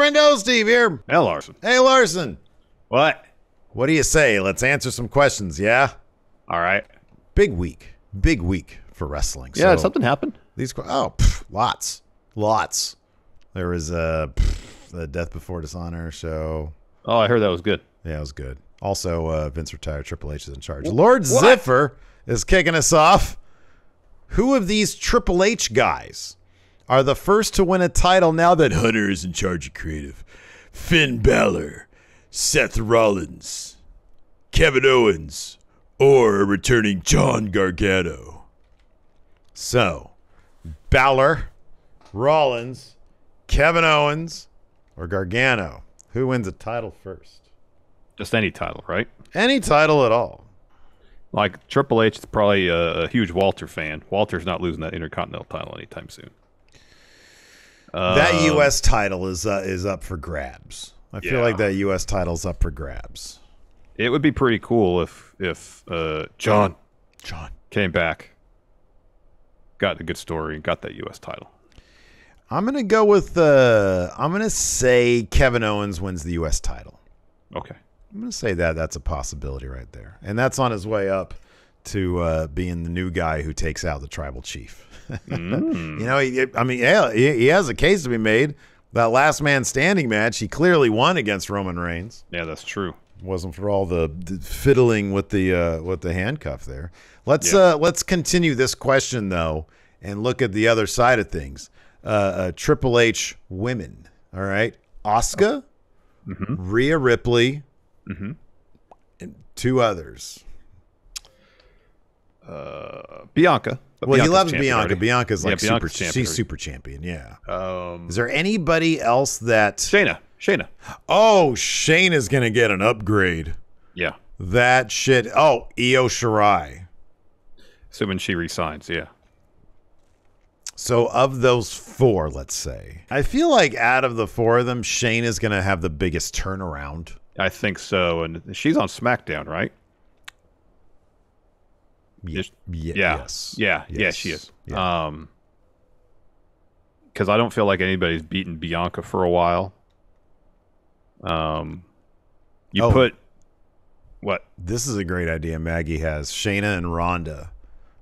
Friendo, Steve here. Hey, Larson. Hey, Larson. What? What do you say? Let's answer some questions, yeah? All right. Big week for wrestling. Yeah, so something happened. Lots. There was the Death Before Dishonor show. Oh, I heard that was good. Yeah, it was good. Also, Vince retired. Triple H is in charge. Lord Ziffer is kicking us off. Who of these Triple H guys are the first to win a title now that Hunter is in charge of creative? Finn Balor, Seth Rollins, Kevin Owens, or a returning John Gargano? So, Balor, Rollins, Kevin Owens, or Gargano? Who wins a title first? Just any title, right? Any title at all. Like, Triple H is probably a huge Walter fan. Walter's not losing that Intercontinental title anytime soon. That U.S. title is up for grabs. I feel like that U.S. title's up for grabs. It would be pretty cool if John came back, got a good story, and got that U.S. title. I'm gonna go with I'm gonna say Kevin Owens wins the U.S. title. Okay. I'm gonna say that's a possibility right there, and that's on his way up to being the new guy who takes out the tribal chief. You know, he has a case to be made. That last man standing match, he clearly won against Roman Reigns. Yeah, that's true. Wasn't for all the fiddling with the handcuff there. Let's continue this question though and look at the other side of things. Triple H women. All right, Asuka, Rhea Ripley, and two others. Bianca. Well, he loves Bianca. Already. Bianca's like Bianca's super champion. Yeah. Is there anybody else that Shayna? Oh, Shayna's gonna get an upgrade. Yeah. That shit. Oh, Io Shirai. Assuming she resigns, yeah. So of those four, let's say, I feel like out of the four of them, Shayna's gonna have the biggest turnaround. I think so, and she's on SmackDown, right? Yes. Yeah, she is. Yeah. Because I don't feel like anybody's beaten Bianca for a while. Put what? This is a great idea. Maggie has Shayna and Ronda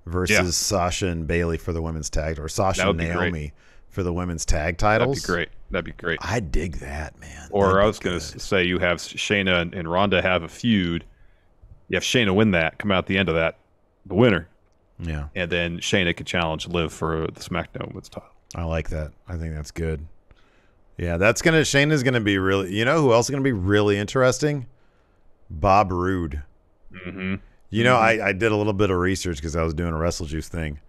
versus Sasha and Bailey for the women's tag, or Sasha and Naomi for the women's tag titles. That'd be great. I dig that, man. Or I was going to say you have Shayna and Ronda have a feud. You have Shayna win that, come out the end of that, the winner. Yeah. And then Shayna could challenge Liv for the SmackDown Women's title. I like that. I think that's good. Yeah, Shayna's gonna be really. You know who else is gonna be really interesting? Bob Roode. You know, I did a little bit of research because I was doing a Wrestle Juice thing.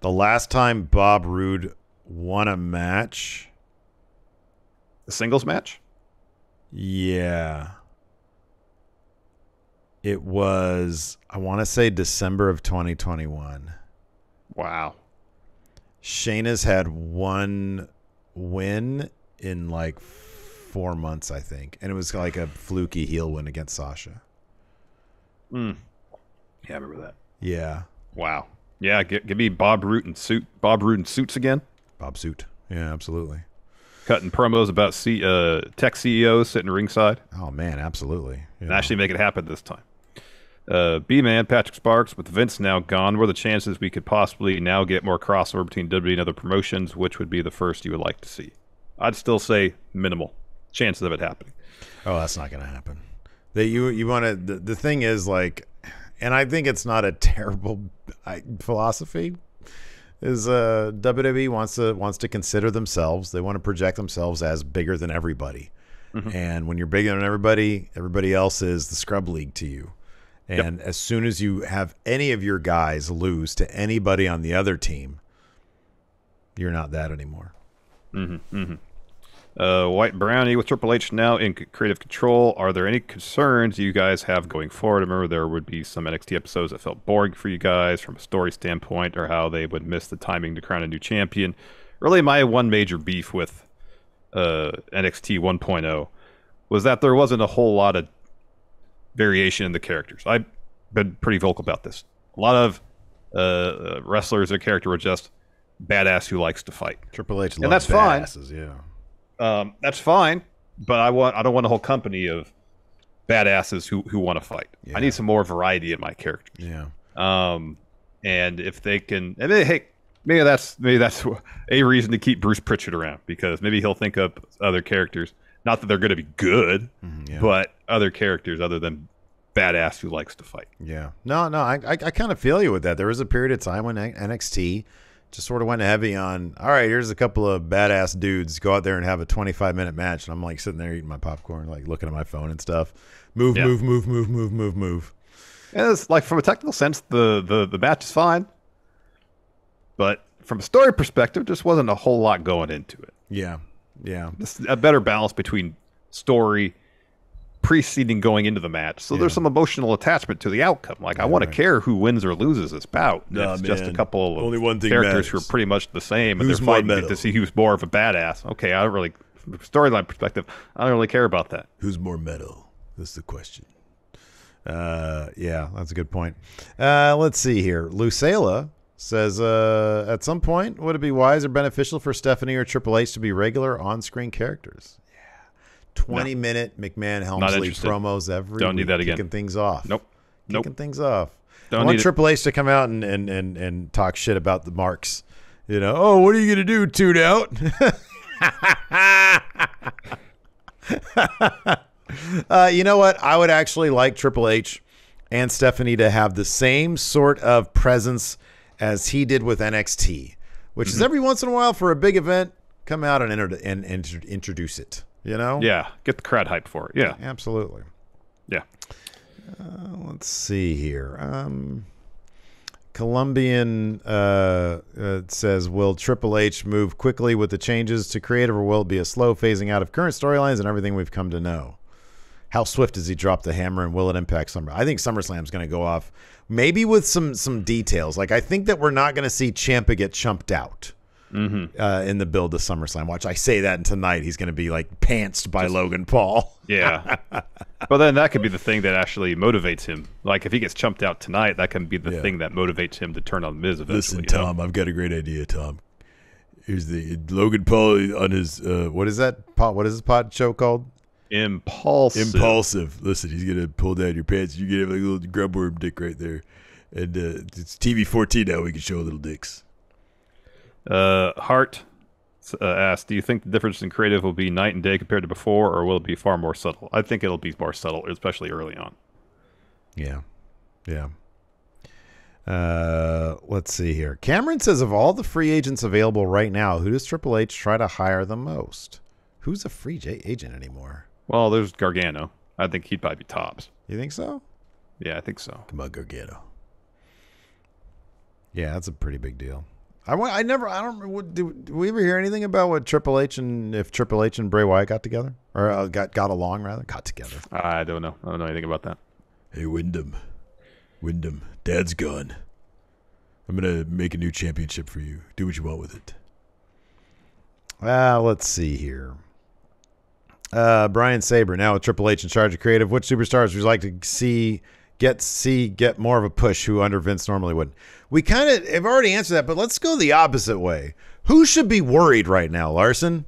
The last time Bob Roode won a match, a singles match. Yeah. It was, I want to say December of 2021. Wow. Shayna's had one win in like 4 months, I think. And it was like a fluky heel win against Sasha. Yeah, I remember that. Yeah. Wow. Yeah, give me Bob Roode in suits again. Bob Suit. Yeah, absolutely. Cutting promos about tech CEOs sitting ringside. Oh, man, absolutely. And actually make it happen this time. B-Man, Patrick Sparks, with Vince now gone, what are the chances we could possibly now get more crossover between WWE and other promotions? Which would be the first you would like to see? I'd still say minimal chances of it happening. Oh, that's not going to happen. You want to. The thing is, like, and I think it's not a terrible philosophy. Is WWE wants to consider themselves. They want to project themselves as bigger than everybody. And when you're bigger than everybody else is the scrub league to you. And as soon as you have any of your guys lose to anybody on the other team, you're not that anymore. White Brownie, with Triple H now in creative control, are there any concerns you guys have going forward? I remember there would be some NXT episodes that felt boring for you guys from a story standpoint, or how they would miss the timing to crown a new champion. Really, my one major beef with NXT 1.0 was that there wasn't a whole lot of variation in the characters. I've been pretty vocal about this. A lot of wrestlers, their character were just badass who likes to fight. Triple H, and that's fine. Yeah. That's fine, but I don't want a whole company of badasses who want to fight. Yeah. I need some more variety in my characters. Yeah. And if they can, and hey, maybe that's a reason to keep Bruce Pritchard around, because maybe he'll think up other characters. Not that they're going to be good, but other characters other than badass who likes to fight. Yeah. No, I kind of feel you with that. There was a period of time when NXT just sort of went heavy on, all right, here's a couple of badass dudes, go out there and have a 25-minute match. And I'm like sitting there eating my popcorn, like looking at my phone and stuff. Move. And it's like, from a technical sense, the match is fine. But from a story perspective, just wasn't a whole lot going into it. Yeah. Just a better balance between story preceding going into the match. So there's some emotional attachment to the outcome. Like, I want to care who wins or loses this bout. It's just a couple of only one thing characters matters. who are pretty much the same, and Who's they're more fighting metal? to see who's more of a badass. Okay, I don't really, from a storyline perspective, I don't really care about that. Who's more metal? That's the question. Yeah, that's a good point. Let's see here. Lucela says, at some point, would it be wise or beneficial for Stephanie or Triple H to be regular on-screen characters? 20-minute McMahon Helmsley promos every Don't need week, that again. kicking things off. Kicking things off. Don't I want need Triple H to come out and talk shit about the marks. You know, oh, what are you going to do, tune out? You know what? I would actually like Triple H and Stephanie to have the same sort of presence as he did with NXT, which is every once in a while for a big event, come out and introduce it. You know? Yeah, get the crowd hyped for it. Yeah, absolutely. Yeah. Let's see here. Colombian says, will Triple H move quickly with the changes to creative, or will it be a slow phasing out of current storylines and everything we've come to know? How swift does he drop the hammer, and will it impact Summer? I think SummerSlam's going to go off maybe with some details. Like, I think that we're not going to see Ciampa get chumped out. In the build to SummerSlam. Watch, I say that, and tonight he's going to be like pantsed by Logan Paul. Yeah. But then that could be the thing that actually motivates him. Like, if he gets chumped out tonight, that can be the thing that motivates him to turn on Miz eventually. Listen, Tom, I've got a great idea, Tom. Here's the Logan Paul on his what is that pod? What is his pod show called? Impulsive. Listen, he's gonna pull down your pants. You get like a little grubworm dick right there, and it's TV 14 now. We can show little dicks. Hart asked, do you think the difference in creative will be night and day compared to before, or will it be far more subtle? I think it'll be more subtle, especially early on. Yeah. Let's see here. Cameron says, of all the free agents available right now, who does Triple H try to hire the most? Who's a free agent anymore? Well, there's Gargano. I think he'd probably be tops. You think so? Yeah, I think so. Come on, Gargano. Yeah, that's a pretty big deal. Do we ever hear anything about what Triple H and if Triple H and Bray Wyatt got together or got along rather? Got together. I don't know. I don't know anything about that. Hey, Wyndham, Dad's gone. I'm gonna make a new championship for you. Do what you want with it. Let's see here. Brian Saber, now with Triple H in charge of creative, which superstars would you like to get more of a push who under Vince normally wouldn't? We kind of have already answered that, but let's go the opposite way. Who should be worried right now, Larson?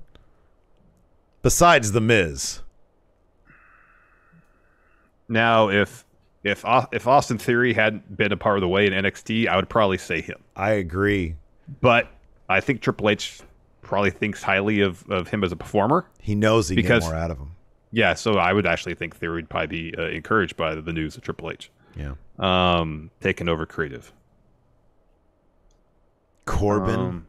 Besides The Miz. Now, if Austin Theory hadn't been a part of the way in NXT, I would probably say him. I agree. But I think Triple H probably thinks highly of him as a performer. He knows he can get more out of him. Yeah, so I would actually think Theory would probably be encouraged by the news of Triple H. Yeah. Taking over creative. Corbin?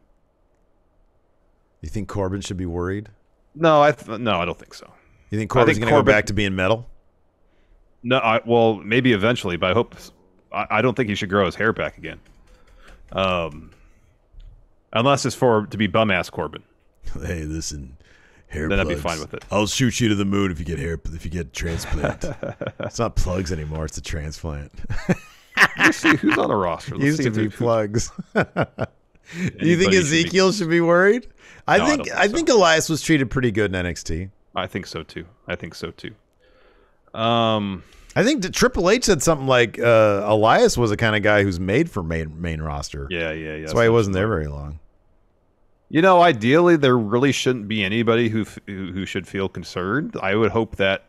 You think Corbin should be worried? No, I don't think so. You think Corbin's going to go back to being metal? No, well, maybe eventually, but I hope. I don't think he should grow his hair back again. Unless it's to be bum ass Corbin. Hey, listen, hair then plugs. I'd be fine with it. I'll shoot you to the moon if you get transplant. It's not plugs anymore; it's a transplant. Let's see who's on the roster. Let's Used to be plugs. Do you think Ezekiel should be worried? I think Elias was treated pretty good in NXT. I think so too. I think Triple H said something like Elias was the kind of guy who's made for main roster. Yeah. That's why he wasn't there very long. Ideally, there really shouldn't be anybody who should feel concerned. I would hope that,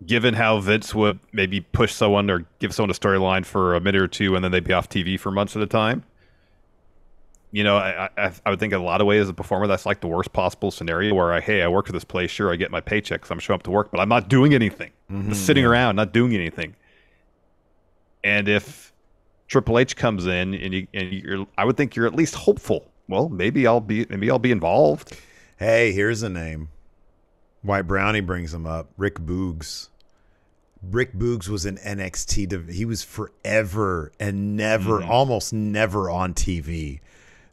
given how Vince would maybe push someone or give someone a storyline for a minute or two and then they'd be off TV for months at a time, I would think in a lot of ways as a performer, that's like the worst possible scenario where I work for this place, sure, I get my paycheck because I'm showing up to work, but I'm not doing anything. I'm just sitting around, not doing anything. And if Triple H comes in and I would think you're at least hopeful. Well, maybe I'll be involved. Hey, here's a name. White Brownie brings him up. Rick Boogs. Rick Boogs was in NXT. He was forever and never, almost never on TV.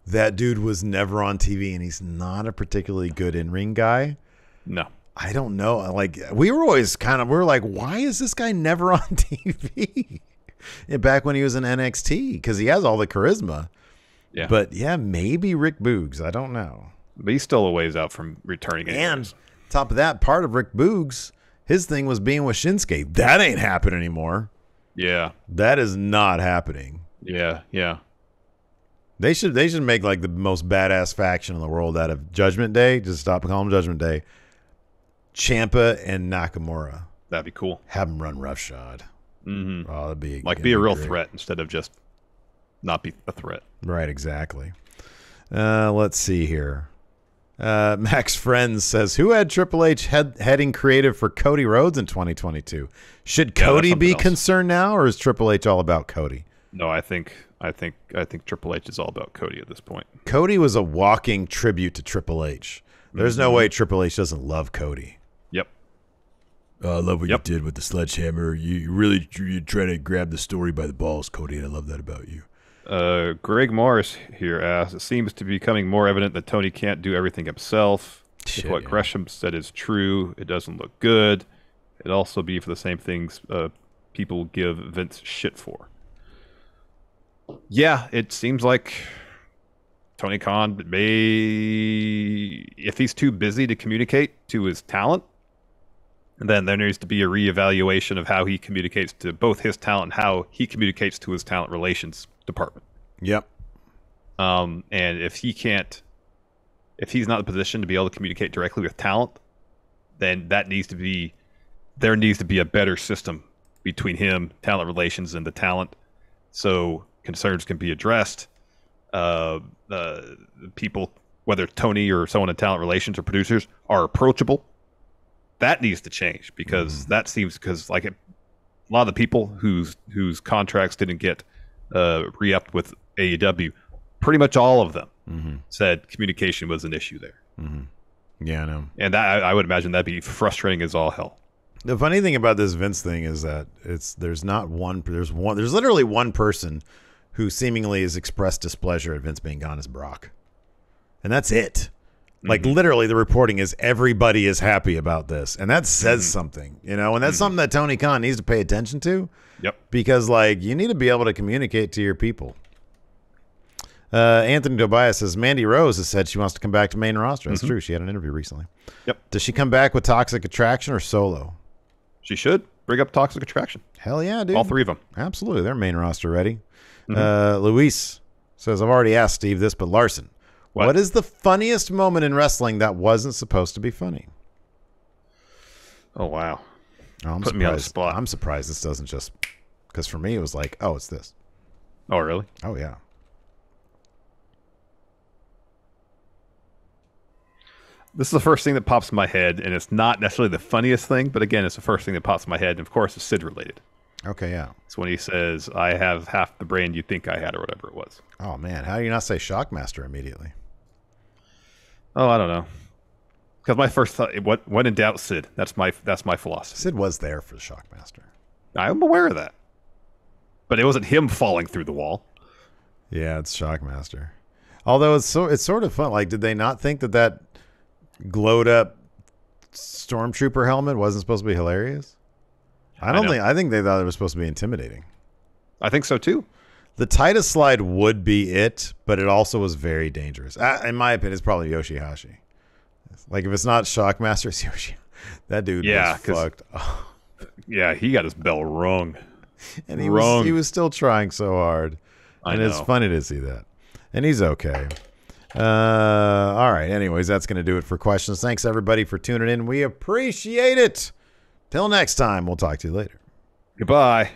That dude was never on TV, and he's not a particularly good in-ring guy. No. I don't know. Like, we were always we were like, why is this guy never on TV? Back when he was in NXT, because he has all the charisma. Yeah. But yeah, maybe Rick Boogs. I don't know. But he's still a ways out from returning. And top of that, part of Rick Boogs, his thing was being with Shinsuke. That ain't happening anymore. Yeah. That is not happening. Yeah, yeah. They should make like the most badass faction in the world out of Judgment Day. Just stop and call them Judgment Day. Ciampa and Nakamura. That'd be cool. Have them run roughshod. Mm-hmm. Oh, that'd be be a real threat instead of just not be a threat. Right, exactly. Let's see here. Max Friends says, who had Triple H heading creative for Cody Rhodes in 2022? Should Cody be concerned now, or is Triple H all about Cody? No, I think Triple H is all about Cody at this point. Cody was a walking tribute to Triple H. There's no way Triple H doesn't love Cody. Yep. I love what you did with the sledgehammer. You're trying to grab the story by the balls, Cody, and I love that about you. Greg Morris here asks, it seems to be becoming more evident that Tony can't do everything himself. If what Gresham said is true, it doesn't look good. It'd also be for the same things people give Vince shit for. Yeah, it seems like Tony Khan may, if he's too busy to communicate to his talent, then there needs to be a reevaluation of how he communicates to both his talent and how he communicates to his talent relations department. Yep. And if he's not in a position to be able to communicate directly with talent, then there needs to be a better system between him, talent relations, and the talent, so concerns can be addressed. People, whether Tony or someone in talent relations or producers, are approachable. That needs to change, because that seems, like a lot of the people whose contracts didn't get re-upped with AEW, pretty much all of them said communication was an issue there. Yeah, I know. And that, I would imagine that'd be frustrating as all hell. The funny thing about this Vince thing is that there's literally one person who seemingly has expressed displeasure at Vince being gone, is Brock. And that's it. Like, literally, the reporting is everybody is happy about this. And that says something, and that's something that Tony Khan needs to pay attention to. Yep. Because, you need to be able to communicate to your people. Anthony Tobias says, Mandy Rose has said she wants to come back to main roster. That's true. She had an interview recently. Yep. Does she come back with Toxic Attraction or solo? She should bring up Toxic Attraction. Hell yeah, dude. All three of them. Absolutely. They're main roster ready. Luis says, I've already asked Steve this, but Larson, what is the funniest moment in wrestling that wasn't supposed to be funny? Oh, wow. I'm Put me on the spot. I'm surprised this doesn't just, because for me it was like, oh, it's this. Oh, really? Oh, yeah. This is the first thing that pops in my head, and it's not necessarily the funniest thing, but again, it's the first thing that pops in my head, and of course, it's Sid related. Okay, yeah. It's when he says, I have half the brain you think I had, or whatever it was. Oh, man. How do you not say Shockmaster immediately? Oh, I don't know. Because my first thought, when in doubt, Sid. That's my philosophy. Sid was there for the Shockmaster. I'm aware of that. But it wasn't him falling through the wall. Yeah, it's Shockmaster. Although it's sort of fun. Like, did they not think that glowed up Stormtrooper helmet wasn't supposed to be hilarious? I think they thought it was supposed to be intimidating. I think so too. The Titus slide would be it, but it also was very dangerous. In my opinion, it's probably Yoshihashi. Like, if it's not Shockmaster, it's Yoshi. That dude was fucked. Oh. Yeah, he got his bell rung. And he was still trying so hard. And it's funny to see that. And he's okay. All right. Anyways, that's going to do it for questions. Thanks, everybody, for tuning in. We appreciate it. Till next time, we'll talk to you later. Goodbye.